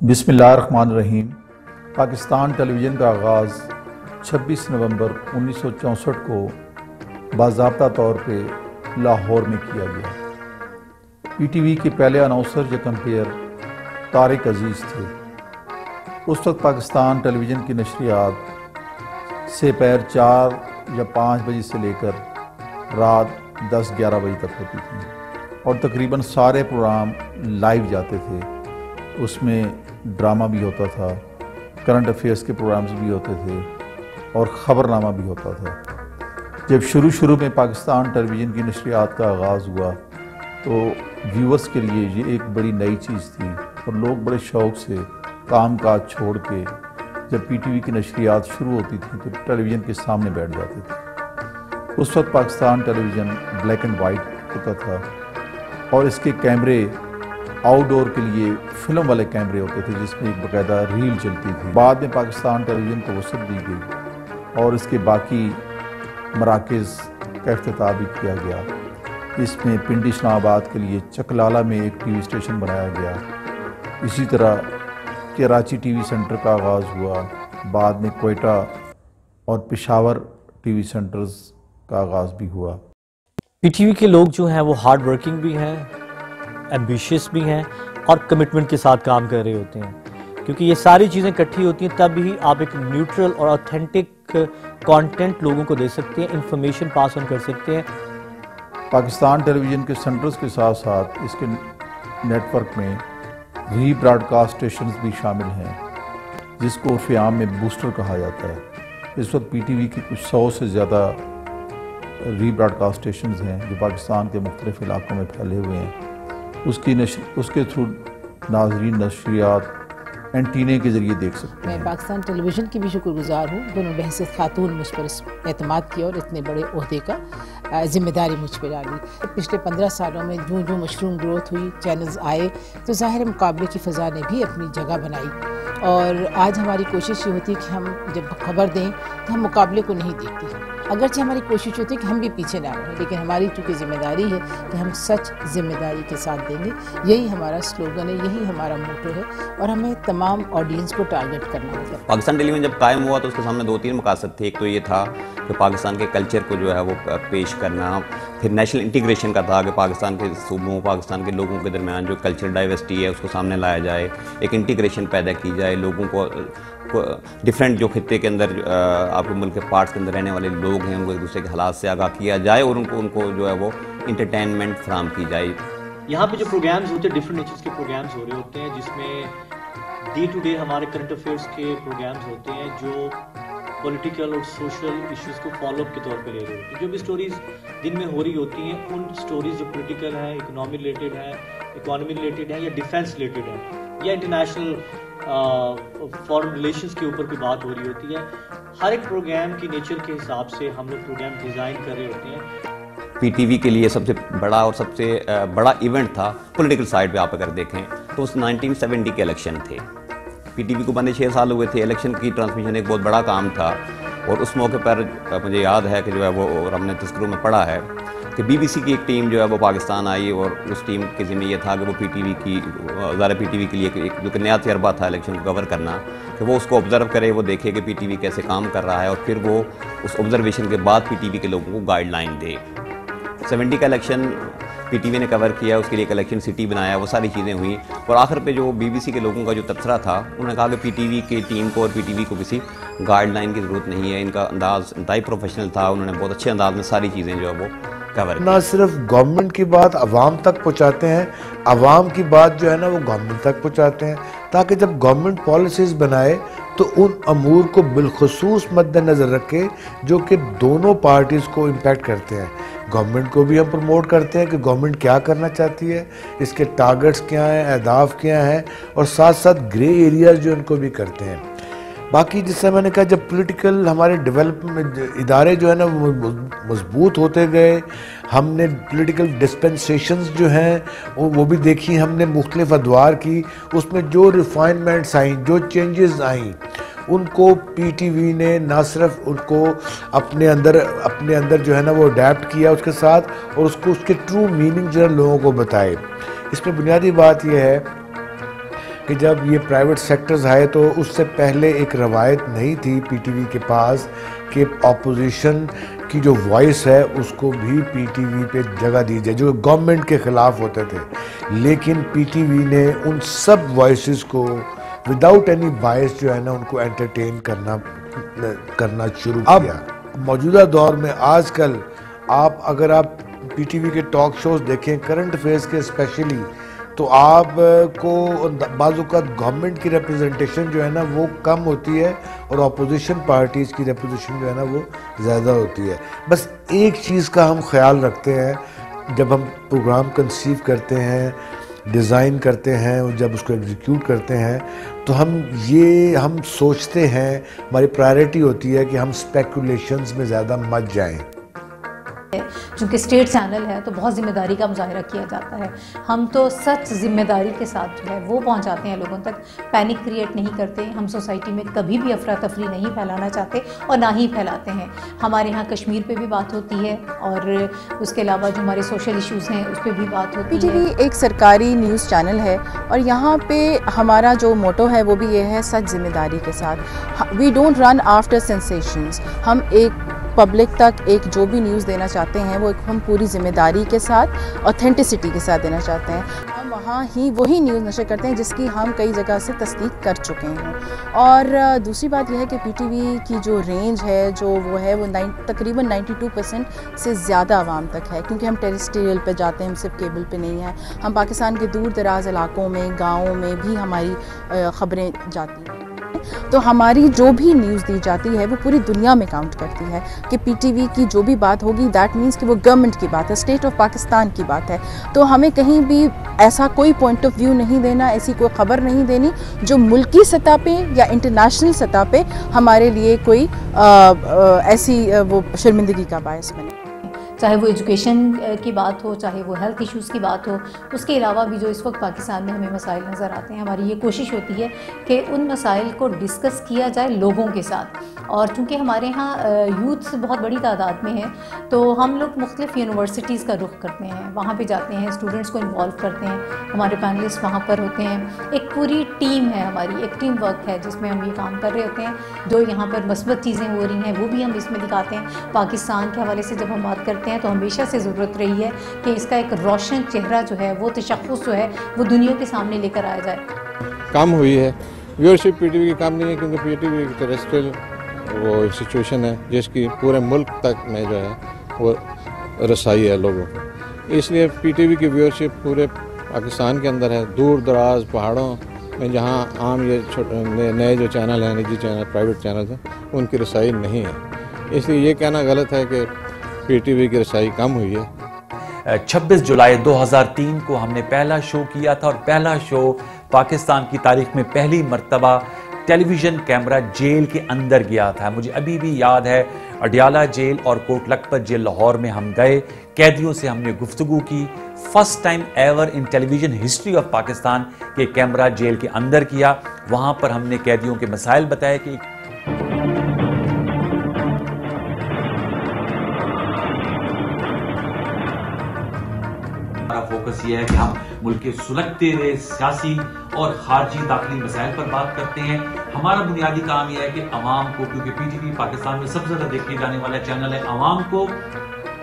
बिस्मिल्लाहिर्रहमानिर्रहीम। पाकिस्तान टेलीविज़न का आगाज़ 26 नवंबर 1964 को बाज़ाब्ता तौर पे लाहौर में किया गया। पीटीवी के पहले अनाउंसर या कंपेयर तारिक अजीज़ थे। उस वक्त पाकिस्तान टेलीविज़न की नशरियात से पैर 4 या 5 बजे से लेकर रात 10-11 बजे तक होती थी और तकरीबन सारे प्रोग्राम लाइव जाते थे। उसमें ड्रामा भी होता था, करंट अफेयर्स के प्रोग्राम्स भी होते थे और ख़बरनामा भी होता था। जब शुरू में पाकिस्तान टेलीविज़न की नशरियात का आगाज़ हुआ तो व्यूअर्स के लिए ये एक बड़ी नई चीज़ थी और लोग बड़े शौक़ से काम काज छोड़ के जब पीटीवी की नशरियात शुरू होती थी तो टेलीविज़न के सामने बैठ जाते थे। उस वक्त Pakistan television black and white होता था और इसके कैमरे आउटडोर के लिए फिल्म वाले कैमरे होते थे जिसमें एक बाकायदा रील चलती थी। बाद में पाकिस्तान टेलीविज़न को वसअत दी गई और इसके बाकी मराकज़ का इफ्तिताह भी किया गया। इसमें पिंडी इस्लामाबाद के लिए चकलाला में एक टीवी स्टेशन बनाया गया। इसी तरह कराची टीवी सेंटर का आगाज़ हुआ। बाद में कोयटा और पेशावर टीवी सेंटर्स का आगाज़ भी हुआ। पीटीवी के लोग जो हैं वो हार्ड वर्किंग भी हैं, एम्बिशियस भी हैं और कमिटमेंट के साथ काम कर रहे होते हैं, क्योंकि ये सारी चीज़ें इकट्ठी होती हैं तब ही आप एक न्यूट्रल और ऑथेंटिक कंटेंट लोगों को दे सकते हैं, इंफॉर्मेशन पास ऑन कर सकते हैं। पाकिस्तान टेलीविज़न के सेंटर्स के साथ साथ इसके नेटवर्क में री ब्रॉडकास्ट स्टेशंस भी शामिल हैं जिसको उर्फ़ आम में बूस्टर कहा जाता है। इस वक्त पीटीवी की कुछ 100 से ज़्यादा री ब्रॉडकास्ट स्टेशंस हैं जो पाकिस्तान के मुख्तलिफ़ इलाकों में फैले हुए हैं। उसके थ्रू नाज़रीन नशरियात एंटीने के ज़रिए देख सकते हैं। मैं पाकिस्तान टेलीविज़न की भी शुक्रगुजार हूँ। उन्होंने बहसीत खातून मुझ पर एतमाद किया और इतने बड़े ओहदे का ज़िम्मेदारी मुझ पर डाली। पिछले 15 सालों में जो मशरूम ग्रोथ हुई, चैनल्स आए, तो ज़ाहिर मुकाबले की फ़ज़ा ने भी अपनी जगह बनाई। और आज हमारी कोशिश ये होती है कि हम जब खबर दें तो हम मुकाबले को नहीं देखते, अगरचे हमारी कोशिश होती है कि हम भी पीछे ना रहें, लेकिन हमारी चूँकि ज़िम्मेदारी है कि हम सच ज़िम्मेदारी के साथ देंगे। यही हमारा स्लोगन है, यही हमारा मोटो है और हमें तमाम ऑडियंस को टारगेट करना है। पाकिस्तान टेलीविज़न जब कायम हुआ तो उसके सामने 2-3 मकासद थे। एक तो ये था कि पाकिस्तान के कल्चर को जो है वो पेश करना, फिर नेशनल इंटीग्रेशन का था कि पाकिस्तान के सूबों, पाकिस्तान के लोगों के दरमियान जो कल्चरल डाइवर्सिटी है उसको सामने लाया जाए, एक इंटीग्रेशन पैदा की जाए, लोगों को डिफरेंट जो खित्ते के अंदर आपके मुल्क के पार्ट्स के अंदर रहने वाले लोग हैं उनको एक दूसरे के हालात से आगाह किया जाए और उनको जो है वो इंटरटेनमेंट फराहम की जाए। यहाँ पे जो प्रोग्राम्स होते हैं डिफरेंट नेचर्स के प्रोग्राम्स हो रहे होते हैं, जिसमें डे टू डे हमारे करंट अफेयर्स के प्रोग्राम्स होते हैं जो पॉलिटिकल और सोशल इश्यूज़ को फॉलोअप के तौर पे ले रहे होते हैं। जो भी स्टोरीज़ दिन में हो रही होती हैं उन स्टोरीज़ जो पॉलिटिकल हैं, इकोनॉमी रिलेटेड है, इकोनॉमी रिलेटेड है या डिफेंस रिलेटेड है या इंटरनेशनल फॉरेन रिलेशंस के ऊपर कोई बात हो रही होती है, हर एक प्रोग्राम की नेचर के हिसाब से हम लोग प्रोग्राम डिज़ाइन कर रहे होते हैं। पीटीवी के लिए सबसे बड़ा और सबसे बड़ा इवेंट था पॉलिटिकल साइड पे आप अगर देखें तो उस 1970 के इलेक्शन थे। पीटीवी को बंदे 6 साल हुए थे, इलेक्शन की ट्रांसमिशन एक बहुत बड़ा काम था और उस मौके पर मुझे याद है कि जो है वो और हमने तस्करों में पढ़ा है कि बीबीसी की एक टीम जो है वो पाकिस्तान आई और उस टीम के ज़िम्मे ये था कि वो पीटीवी के लिए एक जो नया तजर्बा था इलेक्शन को कवर करना, कि वो उसको ऑब्ज़र्व करे, वो देखे कि पीटीवी कैसे काम कर रहा है और फिर वो उस ऑब्ज़र्वेशन के बाद पीटीवी के लोगों को गाइडलाइन दे। 70 का इलेक्शन पीटीवी ने कवर किया, उसके लिए एक इलेक्शन सिटी बनाया, वो सारी चीज़ें हुई और आखिर पे जो बीबीसी के लोगों का जो तबसरा था उन्होंने कहा कि पीटीवी की टीम को और पीटीवी को किसी गाइडलाइन की ज़रूरत नहीं है। इनका अंदाज़ इंतहाई प्रोफेशनल था, उन्होंने बहुत अच्छे अंदाज में सारी चीज़ें जो है वो कवर। ना सिर्फ गवर्नमेंट की बात अवाम तक पहुंचाते हैं, अवाम की बात जो है ना वो गवर्नमेंट तक पहुंचाते हैं, ताकि जब गवर्नमेंट पॉलिसीज़ बनाए तो उन अमूर को बिलखुसूस मद्देनज़र रखे जो कि दोनों पार्टीज़ को इम्पैक्ट करते हैं। गवर्नमेंट को भी हम प्रमोट करते हैं कि गवर्नमेंट क्या करना चाहती है, इसके टारगेट्स क्या हैं, अहदाफ क्या हैं और साथ साथ ग्रे एरियाज़ जो इनको भी करते हैं। बाकी जिससे मैंने कहा जब पॉलिटिकल हमारे डेवलपमेंट इदारे जो है ना वो मजबूत होते गए, हमने पॉलिटिकल डिस्पेंसेशंस जो हैं वो भी देखी, हमने मुख्तलिफ अदवार की, उसमें जो रिफाइनमेंट्स आई, जो चेंजेस आई, उनको पीटीवी ने ना सिर्फ उनको अपने अंदर जो है ना वो अडेप्ट किया उसके साथ और उसको उसके ट्रू मीनिंग जो है लोगों को बताए। इसमें बुनियादी बात यह है کہ جب یہ پرائیویٹ سیکٹرز آئے تو اس سے پہلے ایک روایت نہیں تھی پی ٹی وی کے پاس کہ اپوزیشن کی جو وائس ہے اس کو بھی پی ٹی وی پہ جگہ دی جائے، جو گورنمنٹ کے خلاف ہوتے تھے. لیکن پی ٹی وی نے ان سب وائسز کو وداؤٹ اینی بائس جو ہے نا ان کو انٹرٹین کرنا شروع کیا. موجودہ دور میں آج کل اگر آپ پی ٹی وی کے ٹاک شوز دیکھیں کرنٹ افیئرس کے اسپیشلی، تو آپ کو بعض اوقات گورنمنٹ کی ریپرزنٹیشن جو ہے نا وہ کم ہوتی ہے اور اپوزیشن پارٹیز کی ریپرزنٹیشن جو ہے نا وہ زیادہ ہوتی ہے. بس ایک چیز کا ہم خیال رکھتے ہیں جب ہم پروگرام کنسیو کرتے ہیں، ڈیزائن کرتے ہیں اور جب اس کو ایگزیکیوٹ کرتے ہیں تو ہم سوچتے ہیں، ہماری پرائرٹی ہوتی ہے کہ ہم اسپیکولیشنز میں زیادہ مت جائیں. چونکہ اسٹیٹ چینل ہے تو بہت ذمہ داری کا مظاہرہ کیا جاتا ہے. ہم تو سچ ذمہ داری کے ساتھ جو ہے وہ پہنچاتے ہیں لوگوں تک، پینک کریٹ نہیں کرتے. ہم سوسائٹی میں کبھی بھی افراتفری نہیں پھیلانا چاہتے اور نہ ہی پھیلاتے ہیں. ہمارے ہاں کشمیر پہ بھی بات ہوتی ہے اور اس کے علاوہ جو ہمارے سوشل ایشوز ہیں اس پہ بھی بات ہوتی ہے. پی ٹی وی ایک سرکاری نیوز چینل ہے اور یہاں پہ ہمارا جو موٹو ہے وہ بھی یہ ہے سچ ذمہ داری کے ساتھ. We don't run after sensations. ہم ایک پبلک تک ایک جو بھی نیوز دینا چاہتے ہیں وہ ہم پوری ذمہ داری کے ساتھ اوتھینٹسٹی کے ساتھ دینا چاہتے ہیں. ہم وہاں ہی وہی نیوز نشر کرتے ہیں جس کی ہم کئی جگہ سے تصدیق کر چکے ہیں. اور دوسری بات یہ ہے کہ پی ٹی وی کی جو رینج ہے جو وہ ہے وہ تقریباً 92% سے زیادہ عوام تک ہے، کیونکہ ہم ٹیریسٹریل پہ جاتے ہیں، ہم صرف کیبل پہ نہیں ہیں. ہم پاکستان کے دور دراز علاقوں میں، گاؤں میں بھی ہماری خبریں جاتی ہیں. تو ہماری جو بھی نیوز دی جاتی ہے وہ پوری دنیا میں کاؤنٹ کرتی ہے کہ پی ٹی وی کی جو بھی بات ہوگی دیٹ مینس کہ وہ گورنمنٹ کی بات ہے، اسٹیٹ آف پاکستان کی بات ہے. تو ہمیں کہیں بھی ایسا کوئی پوائنٹ آف ویو نہیں دینا، ایسی کوئی خبر نہیں دینی جو ملکی سطح پہ یا انٹرنیشنل سطح پہ ہمارے لیے کوئی ایسی وہ شرمندگی کا باعث بنے. چاہے وہ ایجوکیشن کی بات ہو، چاہے وہ ہیلتھ ایشوز کی بات ہو. اس کے علاوہ بھی جو اس وقت پاکستان میں ہمیں مسائل نظر آتے ہیں، ہماری یہ کوشش ہوتی ہے کہ ان مسائل کو ڈسکس کیا جائے لوگوں کے ساتھ. اور چونکہ ہمارے ہاں یوتھ بہت بڑی تعداد میں ہے تو ہم لوگ مختلف یونیورسٹیز کا رخ کرتے ہیں، وہاں پہ جاتے ہیں، اسٹوڈنٹس کو انوالو کرتے ہیں. ہمارے پینلسٹ وہاں پر ہوتے ہیں. ایک پوری ٹیم ہے ہماری، ایک ٹیم ورک ہے جس میں ہم یہ کام کر رہے ہوتے ہیں. جو یہاں پر مثبت چیزیں ہو رہی ہیں وہ بھی ہم اس میں دکھاتے ہیں. پاکستان کے حوالے سے جب ہم بات کرتے ہیں تو ہمیشہ سے ضرورت رہی ہے کہ اس کا ایک روشن چہرہ جو ہے وہ تشخص جو ہے وہ دنیا کے سامنے لے کر آیا جائے. کم ہوئی ہے ویورشپ پی ٹی وی کی، کم نہیں ہے کیونکہ پی ٹی وی ٹیریسٹریل وہ سچویشن ہے جس کی پورے ملک تک میں جو ہے وہ رسائی ہے لوگوں کو. اس لیے پی ٹی وی کی ویورشپ پورے پاکستان کے اندر ہے. دور دراز پہاڑوں میں جہاں عام یہ نئے جو چینل ہیں، نجی چینل، پرائیویٹ چینلز ہیں، ان کی رسائی نہیں ہے. اس لیے یہ کہنا غلط ہے کہ پی ٹی وی کی رسائی کم ہوئی ہے. 26 جولائی 2003 کو ہم نے پہلا شو کیا تھا اور پہلا شو پاکستان کی تاریخ میں پہلی مرتبہ ٹیلی ویژن کیمرہ جیل کے اندر گیا تھا. مجھے ابھی بھی یاد ہے اڈیالہ جیل اور کوٹ لکھپت جیل لاہور میں ہم گئے، قیدیوں سے ہم نے گفتگو کی. First time ever in television history of Pakistan کہ کیمرہ جیل کے اندر کیا. وہاں پر ہم نے قیدیوں کے مسائل بتائے کہ فوکس یہ ہے کہ ہم ملک کے سلگتے ہوئے سیاسی اور خارجی داخلی مسائل پر بات کرتے ہیں. ہمارا بنیادی کام یہ ہے کہ عوام کو، کیونکہ پی ٹی وی پاکستان میں سب سے زیادہ دیکھنے جانے والا چینل ہے، عوام کو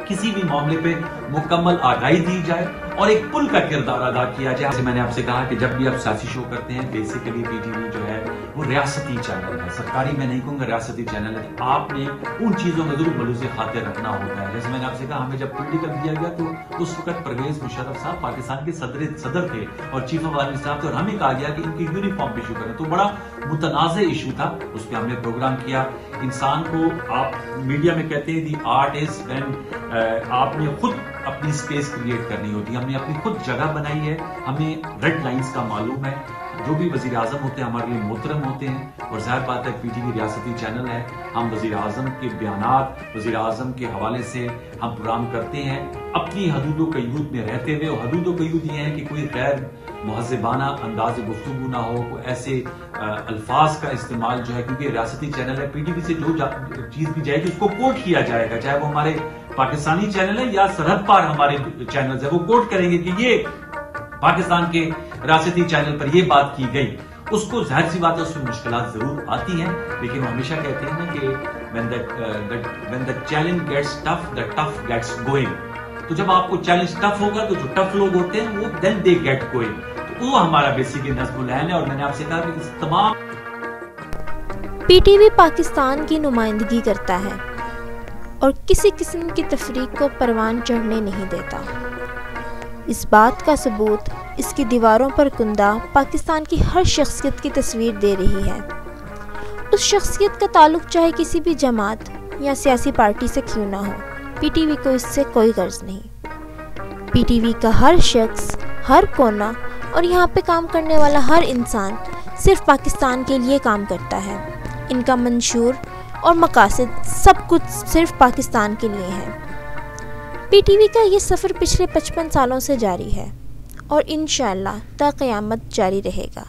کسی بھی معاملے پہ مکمل آگاہی دی جائے اور ایک پل کا کردار ادا کیا جائے. جیسے میں نے آپ سے کہا کہ جب بھی آپ سیاسی شو کرتے ہیں بیسیکلی پی ٹی وی جو ہے وہ ریاستی چینل ہے، سرکاری میں نہیں کہوں گا، ریاستی چینل ہے. آپ نے ان چیزوں میں ضرور ملوث خاطر رکھنا ہوتا ہے. جیسے میں نے آپ سے کہا ہمیں جب پولیٹیکل دیا گیا تو اس وقت پرویز مشرف صاحب پاکستان کے صدر تھے اور چیف آف آرمی اسٹاف تھے اور ہمیں کہا گیا کہ ان کی یونیفارم ایشو کریں. تو بڑا متنازع ایشو تھا، اس پہ ہم نے پروگرام کیا. انسان کو آپ میڈیا میں کہتے ہیں دی آرٹ از وین آپ نے خود اپنی سپیس کریٹ کرنی ہوتی ہے. ہم نے اپنی خود جگہ بنائی ہے، ہمیں ریڈ لائنز کا معلوم ہے. جو بھی وزیر اعظم ہوتے ہیں ہمارے لیے محترم ہوتے ہیں اور ظاہر بات ہے پی ٹی وی ریاستی چینل ہے. ہم وزیر اعظم کے بیانات، وزیر اعظم کے حوالے سے ہم پروگرام کرتے ہیں اپنی حدود و قیود میں رہتے ہوئے. اور حدود و قیود یہ ہیں کہ کوئی غیر مہذبانہ انداز گفتگو نہ ہو، کوئی ایسے الفاظ کا استعمال جو ہے، کیونکہ ریاستی چینل ہے. پی ٹی وی سے جو چیز بھی جائے گی اس کو کوٹ کیا جائے گا، چاہے وہ ہمارے پاکستانی چینل ہے یا سرحد پار ہمارے چینلز ہیں، وہ کوٹ کریں گے کہ یہ पाकिस्तान के रासती चैनल पर यह बात की गई, उसको जाहिर सी बात है उसमें मुश्किलात जरूर आती हैं, लेकिन वो हमेशा कहते हैं ना कि when the challenge gets tough, the tough gets going। तो जब आपको चैलेंज टफ होगा तो जो टफ लोग होते हैं वो then they get going। तो वो हमारा बेसिकली नज़्मुल है। और मैंने आपसे कहा कि इस तमाम पीटीवी पाकिस्तान की नुमाइंदगी करता है और किसी किस्म की तफरीक को परवान चढ़ने नहीं देता। इस बात का सबूत इसकी दीवारों पर कुंदा पाकिस्तान की हर शख्सियत की तस्वीर दे रही है। उस शख्सियत का ताल्लुक चाहे किसी भी जमात या सियासी पार्टी से क्यों ना हो, पीटीवी को इससे कोई गर्ज नहीं। पीटीवी का हर शख्स, हर कोना और यहाँ पे काम करने वाला हर इंसान सिर्फ पाकिस्तान के लिए काम करता है। इनका मंशूर और मकासद सब कुछ सिर्फ पाकिस्तान के लिए है। पीटीवी का ये सफ़र पिछले 55 सालों से जारी है और इंशाअल्लाह ता क़यामत जारी रहेगा।